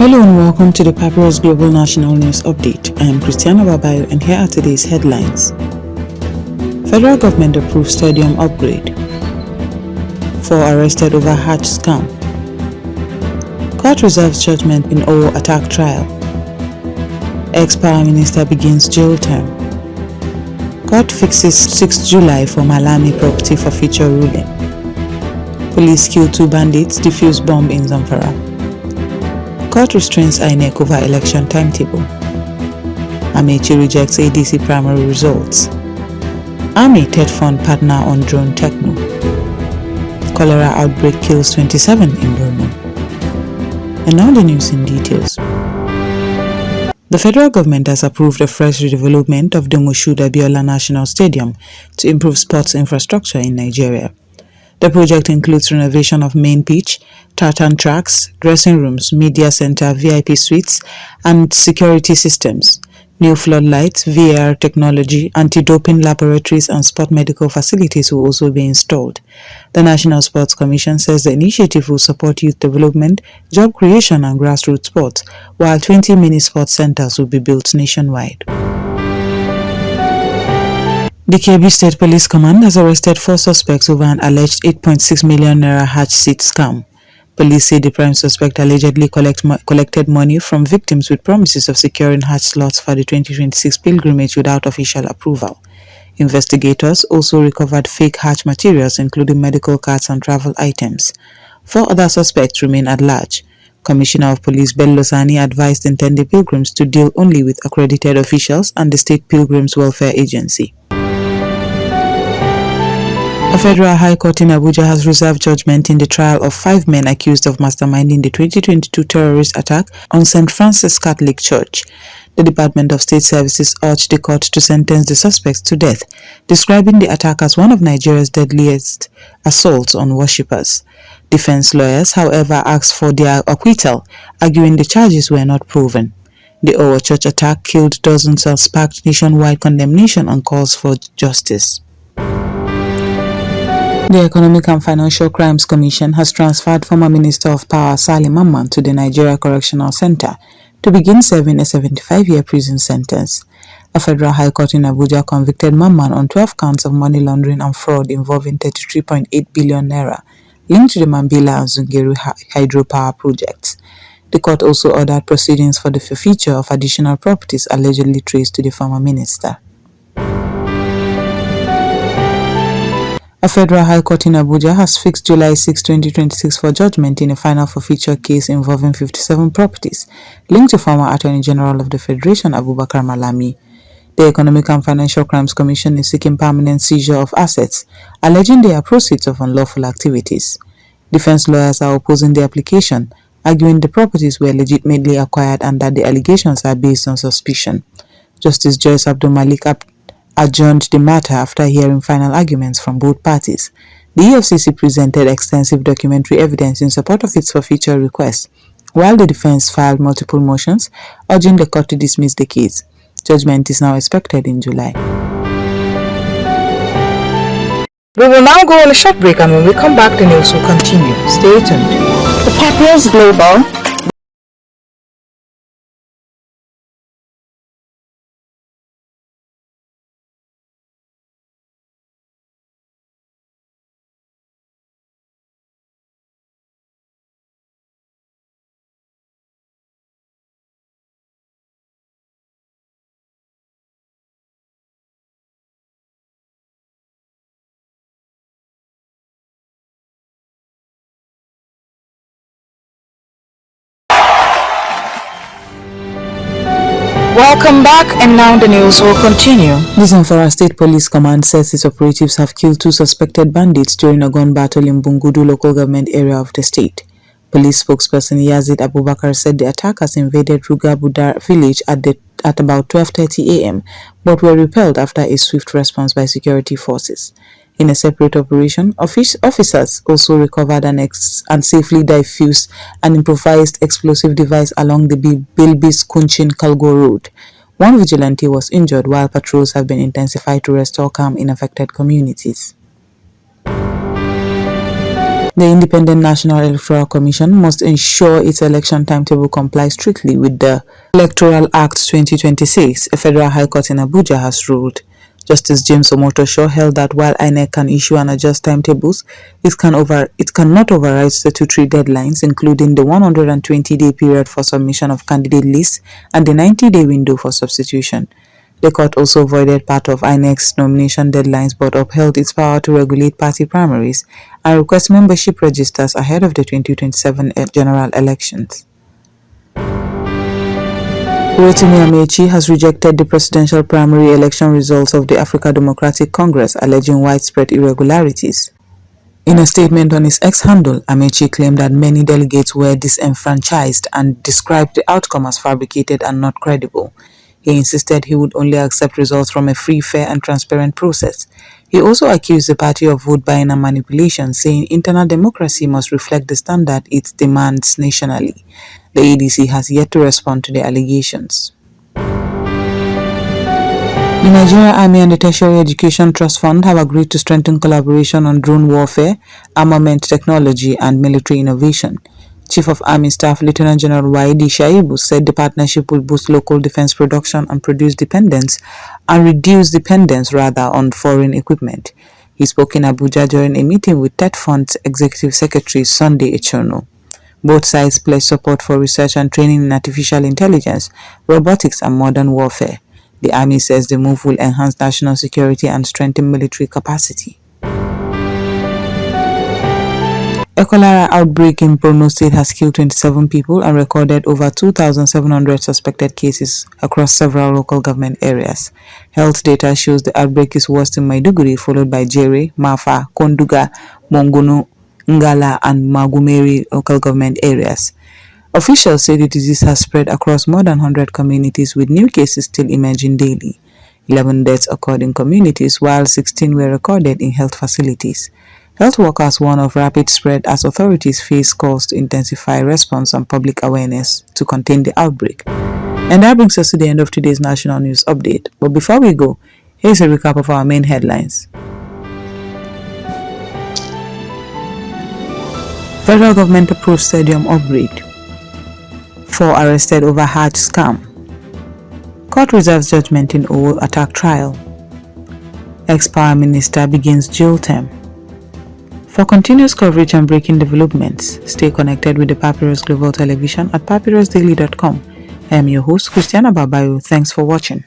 Hello and welcome to the Papyrus Global National News Update. I am Christiana Babayo and here are today's headlines. Federal government approves stadium upgrade. 4 arrested over Hajj scam. Court reserves judgment in Owo attack trial. Ex-Power Minister begins jail term. Court fixes 6 July for Malami property forfeiture ruling. Police kill 2 bandits, defuse bomb in Zamfara. Court restrains INEC over election timetable. Amaechi rejects ADC primary results. Army TETFund partner on drone techno. Cholera outbreak kills 27 in Borno. And now the news in details. The federal government has approved a fresh redevelopment of the Moshood Abiola National Stadium to improve sports infrastructure in Nigeria. The project includes renovation of main pitch, tartan tracks, dressing rooms, media center, VIP suites, and security systems. New floodlights, VAR technology, anti-doping laboratories, and sport medical facilities will also be installed. The National Sports Commission says the initiative will support youth development, job creation, and grassroots sports, while 20 mini sports centers will be built nationwide. The Kebbi State Police Command has arrested 4 suspects over an alleged 8.6 million naira Hajj seat scam. Police say the prime suspect allegedly collected money from victims with promises of securing Hajj slots for the 2026 pilgrimage without official approval. Investigators also recovered fake Hajj materials including medical cards and travel items. 4 other suspects remain at large. Commissioner of Police Bello Sani advised intended pilgrims to deal only with accredited officials and the State Pilgrims Welfare Agency. A federal high court in Abuja has reserved judgment in the trial of 5 men accused of masterminding the 2022 terrorist attack on St. Francis Catholic Church. The Department of State Services urged the court to sentence the suspects to death, describing the attack as one of Nigeria's deadliest assaults on worshippers. Defense lawyers, however, asked for their acquittal, arguing the charges were not proven. The Owo church attack killed dozens and sparked nationwide condemnation and calls for justice. The Economic and Financial Crimes Commission has transferred former Minister of Power Saleh Mamman to the Nigeria Correctional Center to begin serving a 75-year prison sentence. A federal high court in Abuja convicted Mamman on 12 counts of money laundering and fraud involving 33.8 billion naira linked to the Mambila and Zungeru hydropower projects. The court also ordered proceedings for the forfeiture of additional properties allegedly traced to the former minister. A federal high court in Abuja has fixed July 6, 2026 for judgment in a final forfeiture case involving 57 properties linked to former Attorney General of the Federation Abubakar Malami. The Economic and Financial Crimes Commission is seeking permanent seizure of assets, alleging they are proceeds of unlawful activities. Defense lawyers are opposing the application, arguing the properties were legitimately acquired and that the allegations are based on suspicion. Justice Joyce Abdul Malik adjourned the matter after hearing final arguments from both parties. The EFCC presented extensive documentary evidence in support of its forfeiture request, while the defense filed multiple motions urging the court to dismiss the case. Judgment is now expected in July. We will now go on a short break, and when we come back the news will continue. Stay tuned. The Papyrus Global Welcome back, and now the news will continue. The Zamfara State Police Command says its operatives have killed 2 suspected bandits during a gun battle in Bungudu local government area of the state. Police spokesperson Yazid Abubakar said the attackers invaded Ruga Budar village at about 12:30 a.m. but were repelled after a swift response by security forces. In a separate operation, officers also recovered and safely diffused an improvised explosive device along the Bilbis Kunchin Kalgo road. 1 vigilante was injured while patrols have been intensified to restore calm in affected communities. The Independent National Electoral Commission must ensure its election timetable complies strictly with the Electoral Act 2026, a federal high court in Abuja has ruled. Justice James Omotosho held that while INEC can issue and adjust timetables, it cannot override statutory deadlines, including the 120-day period for submission of candidate lists and the 90-day window for substitution. The court also voided part of INEC's nomination deadlines but upheld its power to regulate party primaries and request membership registers ahead of the 2027 general elections. Rotimi Amaechi has rejected the presidential primary election results of the African Democratic Congress, alleging widespread irregularities. In a statement on his X handle, Amaechi claimed that many delegates were disenfranchised and described the outcome as fabricated and not credible. He insisted he would only accept results from a free, fair and transparent process. He also accused the party of vote buying and manipulation, saying internal democracy must reflect the standard it demands nationally. The ADC has yet to respond to the allegations. The Nigerian Army and the Tertiary Education Trust Fund have agreed to strengthen collaboration on drone warfare, armament technology, and military innovation. Chief of Army Staff Lieutenant General Waidi Shaibu said the partnership will boost local defense production and reduce dependence on foreign equipment. He spoke in Abuja during a meeting with TETFund's Executive Secretary Sunday Echono. Both sides pledged support for research and training in artificial intelligence, robotics, and modern warfare. The Army says the move will enhance national security and strengthen military capacity. A cholera outbreak in Borno State has killed 27 people and recorded over 2,700 suspected cases across several local government areas. Health data shows the outbreak is worst in Maiduguri, followed by Jere, Mafa, Konduga, Mongono, Ngala, and Magumeri local government areas. Officials say the disease has spread across more than 100 communities, with new cases still emerging daily. 11 deaths occurred in communities, while 16 were recorded in health facilities. Health workers warn of rapid spread as authorities face calls to intensify response and public awareness to contain the outbreak. And that brings us to the end of today's national news update. But before we go, here's a recap of our main headlines. Federal government approves stadium upgrade. 4 arrested over Hajj scam. Court reserves judgment in Owo attack trial. Ex-Power Minister begins jail term. For continuous coverage and breaking developments, stay connected with the Papyrus Global Television at papyrusdaily.com. I am your host, Christiana Babayo. Thanks for watching.